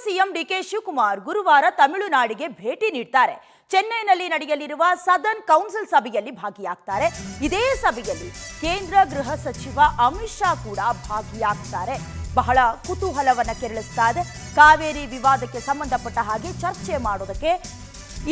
CM DK Shivakumar ಗುರುವಾರ ತಮಿಳುನಾಡಿಗೆ ಭೇಟಿ ನೀಡ್ತಾರೆ. ಚೆನ್ನೈನಲ್ಲಿ ನಡೆಯಲಿರುವ ಸದರ್ನ್ ಕೌನ್ಸಿಲ್ ಸಭೆಯಲ್ಲಿ ಭಾಗಿಯಾಗ್ತಾರೆ. ಇದೇ ಸಭೆಯಲ್ಲಿ ಕೇಂದ್ರ ಗೃಹ ಸಚಿವ ಅಮಿತ್ ಶಾ ಕೂಡ ಭಾಗಿಯಾಗ್ತಾರೆ. ಬಹಳ ಕುತೂಹಲವನ್ನ ಕೆರಳಿಸ್ತಾ ಇದೆ. ಕಾವೇರಿ ವಿವಾದಕ್ಕೆ ಸಂಬಂಧಪಟ್ಟ ಹಾಗೆ ಚರ್ಚೆ ಮಾಡೋದಕ್ಕೆ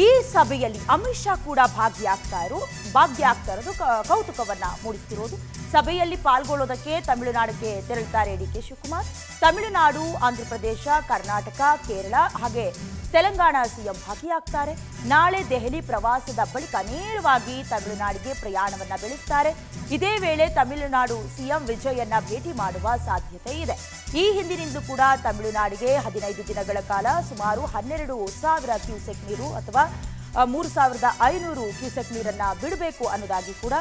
ಈ ಸಭೆಯಲ್ಲಿ ಅಮಿತ್ ಶಾ ಕೂಡ ಭಾಗಿಯಾಗ್ತಾ ಇರೋದು ಕೌತುಕವನ್ನ ಮೂಡಿಸ್ತಿರೋದು. ಸಭೆಯಲ್ಲಿ ಪಾಲ್ಗೊಳ್ಳೋದಕ್ಕೆ ತಮಿಳುನಾಡಿಗೆ ತೆರಳುತ್ತಾರೆ ಡಿಕೆ ಶಿವಕುಮಾರ್. ತಮಿಳುನಾಡು, ಆಂಧ್ರಪ್ರದೇಶ, ಕರ್ನಾಟಕ, ಕೇರಳ ಹಾಗೆ ತೆಲಂಗಾಣ ಸಿಎಂ ಭಾಗಿಯಾಗ್ತಾರೆ. ನಾಳೆ ದೆಹಲಿ ಪ್ರವಾಸದ ಬಳಿಕ ನೇರವಾಗಿ ತಮಿಳುನಾಡಿಗೆ ಪ್ರಯಾಣವನ್ನ ಬೆಳೆಸ್ತಾರೆ. ಇದೇ ವೇಳೆ ತಮಿಳುನಾಡು ಸಿಎಂ ವಿಜಯನ್ನ ಭೇಟಿ ಮಾಡುವ ಸಾಧ್ಯತೆ ಇದೆ. ಈ ಹಿಂದಿನಿಂದಲೂ ಕೂಡ ತಮಿಳುನಾಡಿಗೆ 15 ದಿನಗಳ ಕಾಲ ಸುಮಾರು 12,000 ಕ್ಯೂಸೆಕ್ ನೀರು ಅಥವಾ 3,500 ಕ್ಯೂಸೆಕ್ ನೀರನ್ನ ಬಿಡಬೇಕು ಅನ್ನೋದಾಗಿ ಕೂಡ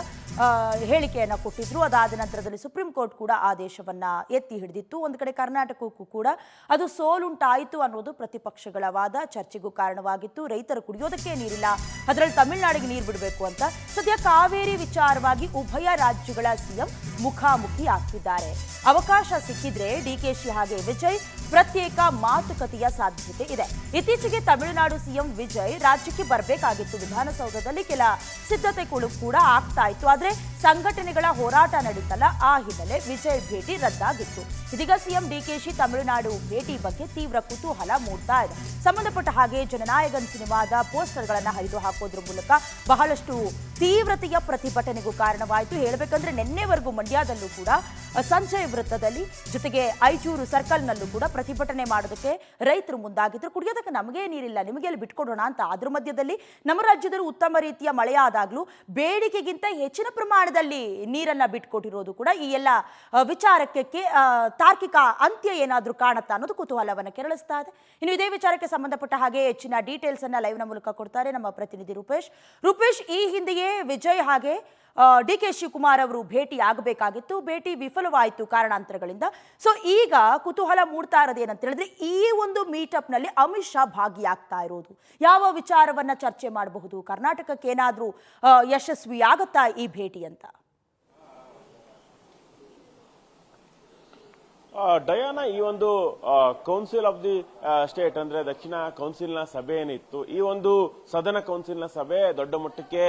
ಹೇಳಿಕೆಯನ್ನ ಕೊಟ್ಟಿದ್ರು. ಅದಾದ ನಂತರದಲ್ಲಿ ಸುಪ್ರೀಂ ಕೋರ್ಟ್ ಕೂಡ ಆದೇಶವನ್ನ ಎತ್ತಿ ಹಿಡಿದಿತ್ತು. ಒಂದು ಕಡೆ ಕರ್ನಾಟಕಕ್ಕೂ ಕೂಡ ಅದು ಸೋಲುಂಟಾಯಿತು ಅನ್ನೋದು ಪ್ರತಿಪಕ್ಷಗಳ ವಾದ, ಚರ್ಚೆಗೂ ಕಾರಣವಾಗಿತ್ತು. ರೈತರು ಕುಡಿಯೋದಕ್ಕೆ ನೀರಿಲ್ಲ, ಅದರಲ್ಲಿ ತಮಿಳುನಾಡಿಗೆ ನೀರು ಬಿಡಬೇಕು ಅಂತ. ಸದ್ಯ ಕಾವೇರಿ ವಿಚಾರವಾಗಿ ಉಭಯ ರಾಜ್ಯಗಳ ಸಿಎಂ ಮುಖಾಮುಖಿ ಆಗ್ತಿದ್ದಾರೆ. ಅವಕಾಶ ಸಿಕ್ಕಿದ್ರೆ ಡಿಕೆಶಿ ಹಾಗೆ ವಿಜಯ್ ಪ್ರತ್ಯೇಕ ಮಾತುಕತೆಯ ಸಾಧ್ಯತೆ ಇದೆ. ಇತ್ತೀಚೆಗೆ ತಮಿಳುನಾಡು ಸಿಎಂ ವಿಜಯ್ ರಾಜ್ಯಕ್ಕೆ ಬರಬೇಕಾಗಿತ್ತು. ವಿಧಾನಸೌಧದಲ್ಲಿ ಕೆಲ ಸಿದ್ಧತೆಗಳು ಕೂಡ ಆಗ್ತಾ ಇತ್ತು. ಆದ್ರೆ ಸಂಘಟನೆಗಳ ಹೋರಾಟ ನಡೀತಲ್ಲ, ಆ ಹಿನ್ನೆಲೆ ವಿಜಯ್ ಭೇಟಿ ರದ್ದಾಗಿತ್ತು. ಇದೀಗ ಸಿಎಂ ಡಿಕೆಶಿ ತಮಿಳುನಾಡು ಭೇಟಿ ಬಗ್ಗೆ ತೀವ್ರ ಕುತೂಹಲ ಮೂಡ್ತಾ ಇದೆ. ಸಂಬಂಧಪಟ್ಟ ಹಾಗೆ ಜನನಾಯಕನ್ ಸಿನಿಮಾದ ಪೋಸ್ಟರ್ಗಳನ್ನ ಹರಿದು ಹಾಕೋದ್ರ ಮೂಲಕ ಬಹಳಷ್ಟು ತೀವ್ರತೆಯ ಪ್ರತಿಭಟನೆಗೂ ಕಾರಣವಾಯಿತು. ಹೇಳಬೇಕಂದ್ರೆ ನಿನ್ನೆವರೆಗೂ ಮಂಡ್ಯದಲ್ಲೂ ಕೂಡ ಸಂಜಯ್ ವೃತ್ತದಲ್ಲಿ ಜೊತೆಗೆ ಐಚೂರು ಸರ್ಕಲ್ನಲ್ಲೂ ಕೂಡ ಪ್ರತಿಭಟನೆ ಮಾಡೋದಕ್ಕೆ ರೈತರು ಮುಂದಾಗಿದ್ರು. ಕುಡಿಯೋದಕ್ಕೆ ನಮಗೆ ನೀರಿಲ್ಲ, ನಿಮಗೆ ಅಲ್ಲಿ ಬಿಟ್ಕೊಡೋಣ ಅಂತ. ಅದ್ರ ಮಧ್ಯದಲ್ಲಿ ನಮ್ಮ ರಾಜ್ಯದಲ್ಲಿ ಉತ್ತಮ ರೀತಿಯ ಮಳೆಯಾದಾಗ್ಲೂ ಬೇಡಿಕೆಗಿಂತ ಹೆಚ್ಚಿನ ಪ್ರಮಾಣದಲ್ಲಿ ನೀರನ್ನ ಬಿಟ್ಕೊಟ್ಟಿರೋದು ಕೂಡ ಈ ಎಲ್ಲ ವಿಚಾರಕ್ಕೆ ತಾರ್ಕಿಕ ಅಂತ್ಯ ಏನಾದ್ರೂ ಕಾಣುತ್ತಾ ಅನ್ನೋದು ಕುತೂಹಲವನ್ನು ಕೆರಳಿಸ್ತಾ ಇದೆ. ಇನ್ನು ಇದೇ ವಿಚಾರಕ್ಕೆ ಸಂಬಂಧಪಟ್ಟ ಹಾಗೆ ಹೆಚ್ಚಿನ ಡೀಟೇಲ್ಸ್ ಅನ್ನ ಲೈವ್ನ ಮೂಲಕ ಕೊಡ್ತಾರೆ ನಮ್ಮ ಪ್ರತಿನಿಧಿ ರೂಪೇಶ್. ಈ ಹಿಂದೆಯೇ ವಿಜಯ್ ಹಾಗೆ ಡಿಕೆ ಶಿವಕುಮಾರ್ ಅವರು ಭೇಟಿ ಆಗಬೇಕಾಗಿತ್ತು. ಭೇಟಿ ವಿಫಲವಾಯಿತು ಕಾರಣಾಂತರಗಳಿಂದ. ಸೊ ಈಗ ಕುತೂಹಲ ಮೂಡ್ತಾ ಇರೋದೇನಂತ ಹೇಳಿದ್ರೆ, ಈ ಒಂದು ಮೀಟಪ್ ನಲ್ಲಿ ಅಮಿತ್ ಶಾ ಭಾಗಿಯಾಗ್ತಾ ಇರೋದು. ಯಾವ ವಿಚಾರವನ್ನ ಚರ್ಚೆ ಮಾಡಬಹುದು? ಕರ್ನಾಟಕಕ್ಕೆ ಏನಾದ್ರೂ ಯಶಸ್ವಿ ಆಗುತ್ತಾ ಈ ಭೇಟಿ ಅಂತ? ಡಯಾನಾ, ಈ ಒಂದು ಕೌನ್ಸಿಲ್ ಆಫ್ ದಿ ಸ್ಟೇಟ್ ಅಂದ್ರೆ ದಕ್ಷಿಣ ಕೌನ್ಸಿಲ್ ನ ಸಭೆ ಏನಿತ್ತು, ಈ ಒಂದು ಸದನ ಕೌನ್ಸಿಲ್ ನ ಸಭೆ ದೊಡ್ಡ ಮಟ್ಟಕ್ಕೆ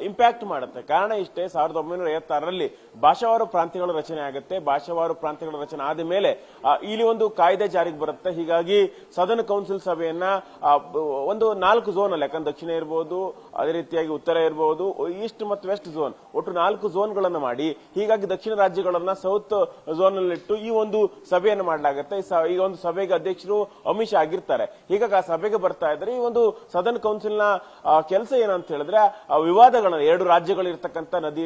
ಇಂಪ್ಯಾಕ್ಟ್ ಮಾಡುತ್ತೆ. ಕಾರಣ ಇಷ್ಟೇ, 1956ರಲ್ಲಿ ಭಾಷಾವಾರು ಪ್ರಾಂತ್ಯಗಳ ರಚನೆ ಆಗುತ್ತೆ. ಭಾಷಾವಾರು ಪ್ರಾಂತ್ಯಗಳ ರಚನೆ ಆದ ಮೇಲೆ ಇಲ್ಲಿ ಒಂದು ಕಾಯ್ದೆ ಜಾರಿಗೆ ಬರುತ್ತೆ. ಹೀಗಾಗಿ ಸದನ ಕೌನ್ಸಿಲ್ ಸಭೆಯನ್ನ ಒಂದು 4 ಝೋನ್ ಅಲ್ಲಿ, ಯಾಕಂದ್ರೆ ದಕ್ಷಿಣ ಇರಬಹುದು, ಅದೇ ರೀತಿಯಾಗಿ ಉತ್ತರ ಇರಬಹುದು, ಈಸ್ಟ್ ಮತ್ತು ವೆಸ್ಟ್ ಝೋನ್, ಒಟ್ಟು 4 ಝೋನ್ಗಳನ್ನು ಮಾಡಿ ಹೀಗಾಗಿ ದಕ್ಷಿಣ ರಾಜ್ಯಗಳನ್ನ ಸೌತ್ ಝೋನ್ ನಲ್ಲಿಟ್ಟು ಈ ಒಂದು ಸಭೆಯನ್ನು ಮಾಡಲಾಗುತ್ತೆ. ಈ ಒಂದು ಸಭೆಗೆ ಅಧ್ಯಕ್ಷರು ಅಮಿತ್ ಶಾ ಆಗಿರ್ತಾರೆ. ಹೀಗಾಗಿ ಆ ಸಭೆಗೆ ಬರ್ತಾ ಇದ್ರೆ ಈ ಒಂದು ಸದನ್ ಕೌನ್ಸಿಲ್ ನ ಕೆಲಸ ಏನಂತ ಹೇಳಿದ್ರೆ, ವಿವಾದಗಳನ್ನ, 2 ರಾಜ್ಯಗಳಿರ್ತಕ್ಕಂಥ ನದಿ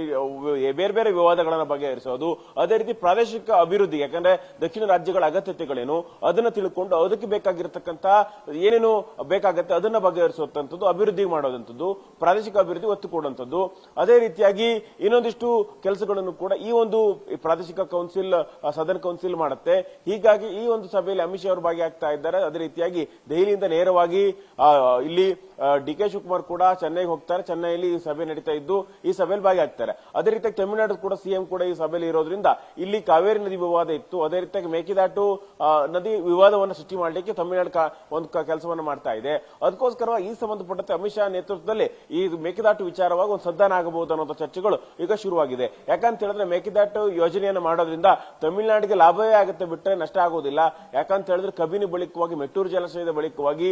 ಬೇರೆ ಬೇರೆ ವಿವಾದಗಳನ್ನ ಬಗೆಹರಿಸೋದು, ಅದೇ ರೀತಿ ಪ್ರಾದೇಶಿಕ ಅಭಿವೃದ್ಧಿ, ಯಾಕಂದ್ರೆ ದಕ್ಷಿಣ ರಾಜ್ಯಗಳ ಅಗತ್ಯತೆಗಳೇನು ಅದನ್ನ ತಿಳ್ಕೊಂಡು ಅದಕ್ಕೆ ಬೇಕಾಗಿರ್ತಕ್ಕಂಥ ಏನೇನು ಬೇಕಾಗತ್ತೆ ಅದನ್ನ ಬಗೆಹರಿಸುವಂತದ್ದು, ಅಭಿವೃದ್ಧಿ ಮಾಡೋದಂಥದ್ದು, ಪ್ರಾದೇಶಿಕ ಅಭಿವೃದ್ಧಿ ಒತ್ತು ಕೊಡುವಂಥದ್ದು. ಅದೇ ರೀತಿಯಾಗಿ ಇನ್ನೊಂದಿಷ್ಟು ಕೆಲಸಗಳನ್ನು ಕೂಡ ಈ ಒಂದು ಪ್ರಾದೇಶಿಕ ಕೌನ್ಸಿಲ್ ಸದನ್ ಕೌನ್ಸಿಲ್ ಮಾಡುತ್ತೆ. ಹೀಗಾಗಿ ಈ ಒಂದು ಸಭೆಯಲ್ಲಿ ಅಮಿತ್ ಶಾ ಅವರು ಭಾಗಿಯಾಗ್ತಾ ಇದ್ದಾರೆ. ಅದೇ ರೀತಿಯಾಗಿ ದೆಹಲಿಯಿಂದ ನೇರವಾಗಿ ಇಲ್ಲಿ ಡಿಕೆ ಶಿವಕುಮಾರ್ ಕೂಡ ಚೆನ್ನೈಗೆ ಹೋಗ್ತಾರೆ. ಚೆನ್ನೈಯಲ್ಲಿ ಈ ಸಭೆ ನಡೀತಾ ಇದ್ದು ಈ ಸಭೆಯಲ್ಲಿ ಭಾಗಿಯಾಗ್ತಾರೆ. ಅದೇ ರೀತಿಯಾಗಿ ತಮಿಳುನಾಡು ಕೂಡ ಸಿಎಂ ಕೂಡ ಈ ಸಭೆಯಲ್ಲಿ ಇರೋದ್ರಿಂದ ಇಲ್ಲಿ ಕಾವೇರಿ ನದಿ ವಿವಾದ ಇತ್ತು. ಅದೇ ರೀತಿಯಾಗಿ ಮೇಕೆದಾಟು ನದಿ ವಿವಾದವನ್ನು ಸೃಷ್ಟಿ ಮಾಡಲಿಕ್ಕೆ ತಮಿಳುನಾಡು ಒಂದು ಕೆಲಸವನ್ನು ಮಾಡ್ತಾ ಇದೆ. ಅದಕ್ಕೋಸ್ಕರ ಈ ಸಂಬಂಧಪಟ್ಟಂತೆ ಅಮಿತ್ ಶಾ ನೇತೃತ್ವದಲ್ಲಿ ಈ ಮೇಕೆದಾಟು ವಿಚಾರವಾಗಿ ಒಂದು ಸಂಧಾನ ಆಗಬಹುದು ಅನ್ನೋ ಚರ್ಚೆಗಳು ಈಗ ಶುರುವಾಗಿದೆ. ಯಾಕಂತ ಹೇಳಿದ್ರೆ ಮೇಕೆದಾಟು ಯೋಜನೆಯನ್ನು ಮಾಡೋದ್ರಿಂದ ತಮಿಳುನಾಡಿಗೆ ಲಾಭವೇ ಆಗುತ್ತೆ ಬಿಟ್ಟರೆ ನಷ್ಟ ಆಗೋದಿಲ್ಲ. ಯಾಕಂತ ಹೇಳಿದ್ರೆ ಕಬಿನಿ ಬಳಿಕವಾಗಿ, ಮೆಟ್ಟೂರು ಜಲಾಶಯದ ಬಳಿಕವಾಗಿ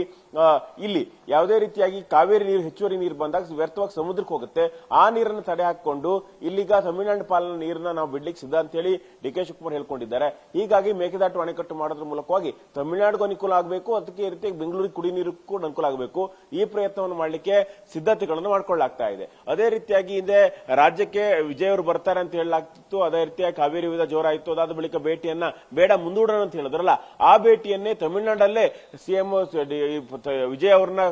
ಇಲ್ಲಿ ಯಾವುದೇ ರೀತಿಯಾಗಿ ಕಾವೇರಿ ನೀರು, ಹೆಚ್ಚುವರಿ ನೀರು ಬಂದಾಗ ವ್ಯರ್ಥವಾಗಿ ಸಮುದ್ರಕ್ಕೆ ಹೋಗುತ್ತೆ. ಆ ನೀರನ್ನು ತಡೆ ಹಾಕಿಕೊಂಡು ಇಲ್ಲಿಗ ತಮಿಳುನಾಡು ಪಾಲಿನ ನೀರನ್ನ ನಾವು ಬಿಡ್ಲಿಕ್ಕೆ ಸಿದ್ಧ ಅಂತ ಹೇಳಿ ಡಿಕೆ ಶಿವಕುಮಾರ್ ಹೇಳ್ಕೊಂಡಿದ್ದಾರೆ. ಹೀಗಾಗಿ ಮೇಕೆದಾಟು ಅಣೆಕಟ್ಟು ಮಾಡೋದ್ರ ಮೂಲಕವಾಗಿ ತಮಿಳುನಾಡಿಗೂ ಅನುಕೂಲ ಆಗಬೇಕು, ಅದಕ್ಕೆ ರೀತಿಯಾಗಿ ಬೆಂಗಳೂರಿಗೆ ಕುಡಿ ನೀರಿಗೂ ಅನುಕೂಲ ಆಗಬೇಕು. ಈ ಪ್ರಯತ್ನವನ್ನು ಮಾಡಲಿಕ್ಕೆ ಸಿದ್ಧತೆಗಳನ್ನು ಮಾಡ್ಕೊಳ್ಳಲಾಗ್ತಾ ಇದೆ. ಅದೇ ರೀತಿಯಾಗಿ ಹಿಂದೆ ರಾಜ್ಯಕ್ಕೆ ವಿಜಯ್ ಅವರು ಬರ್ತಾರೆ ಅಂತ ಹೇಳಲಾಗ್ತಿತ್ತು. ಅದೇ ರೀತಿಯಾಗಿ ಕಾವೇರಿ ವಿವಾದ ಜೋರಾಯಿತು. ಅದಾದ ಬಳಿಕ ಭೇಟಿಯನ್ನ ಬೇಡ ಮುಂದೂಡೋಣ ಅಂತ ಹೇಳಿದ್ರಲ್ಲ, ಆ ಭೇಟಿಯನ್ನೇ ತಮಿಳುನಾಡಲ್ಲೇ ಸಿಎಂ ವಿಜಯ್ ಅವರನ್ನ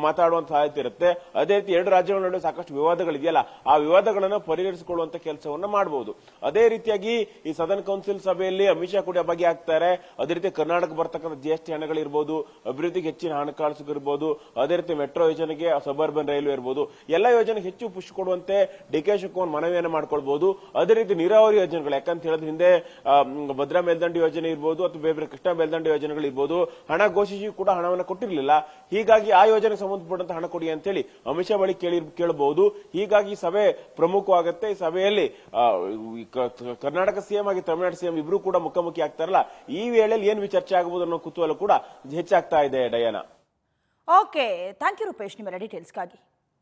ಮಾತಾಡುವಂತ ಸಾಧ್ಯತೆ ಇರುತ್ತೆ. ಅದೇ ರೀತಿ 2 ರಾಜ್ಯಗಳ ನಡುವೆ ಸಾಕಷ್ಟು ವಿವಾದಗಳಿದೆಯಲ್ಲ, ಆ ವಿವಾದಗಳನ್ನು ಪರಿಹರಿಸಿಕೊಳ್ಳುವಂತ ಕೆಲಸವನ್ನ ಮಾಡಬಹುದು. ಅದೇ ರೀತಿಯಾಗಿ ಈ ಸದನ್ ಕೌನ್ಸಿಲ್ ಸಭೆಯಲ್ಲಿ ಅಮಿತ್ ಶಾ ಕೂಡ ಭಾಗಿಯಾಗ್ತಾರೆ. ಅದೇ ರೀತಿ ಕರ್ನಾಟಕ ಬರ್ತಕ್ಕಂಥ ಜಿಎಸ್ಟಿ ಹಣಗಳಿರ್ಬೋದು, ಅಭಿವೃದ್ಧಿಗೆ ಹೆಚ್ಚಿನ ಹಣಕಾಸು ಇರಬಹುದು, ಅದೇ ರೀತಿ ಮೆಟ್ರೋ ಯೋಜನೆಗೆ, ಸಬರ್ಬನ್ ರೈಲ್ವೆ ಇರಬಹುದು, ಎಲ್ಲ ಯೋಜನೆಗೆ ಹೆಚ್ಚು ಪುಷ್ ಕೊಡುವಂತೆ ಡಿಕೆ ಶಿವಕುಮಾರ್ ಮನವಿಯನ್ನು ಮಾಡ್ಕೊಳ್ಬಹುದು. ಅದೇ ರೀತಿ ನೀರಾವರಿ ಯೋಜನೆಗಳು, ಯಾಕಂತ ಹೇಳಿದ್ರೆ ಹಿಂದೆ ಭದ್ರಾ ಮೇಲ್ದಂಡೆ ಯೋಜನೆ ಇರ್ಬೋದು ಅಥವಾ ಬೇರೆ ಕೃಷ್ಣಾ ಮೇಲ್ದಂಡೆ ಯೋಜನೆಗಳಿರ್ಬೋದು, ಹಣ ಘೋಷಿಸಿ ಕೂಡ ಹಣವನ್ನು ಕೊಟ್ಟಿರಲಿಲ್ಲ. ಹೀಗಾಗಿ ಆ ಯೋಜನೆಗೆ ಸಂಬಂಧಪಟ್ಟಂತ ಹಣ ಕೊಡಿ ಅಂತೇಳಿ ಅಮಿತ್ ಶಾ ಬಳಿ ಕೇಳಬಹುದು. ಹೀಗಾಗಿ ಈ ಸಭೆ ಪ್ರಮುಖವಾಗುತ್ತೆ. ಈ ಸಭೆಯಲ್ಲಿ ಕರ್ನಾಟಕ ಸಿಎಂ ಆಗಿ ತಮಿಳುನಾಡು ಸಿಎಂ ಇಬ್ರು ಕೂಡ ಮುಖಾಮುಖಿ ಆಗ್ತಾರಲ್ಲ, ಈ ವೇಳೆಯಲ್ಲಿ ಏನ್ ಚರ್ಚೆ ಆಗಬಹುದು ಅನ್ನೋ ಕುತೂಹಲ ಕೂಡ ಹೆಚ್ಚಾಗ್ತಾ ಇದೆ Diana. Okay, thank you Rupesh ನಿಮ್ಮೆಲ್ಲ ಡೀಟೇಲ್ಸ್ಗಾಗಿ.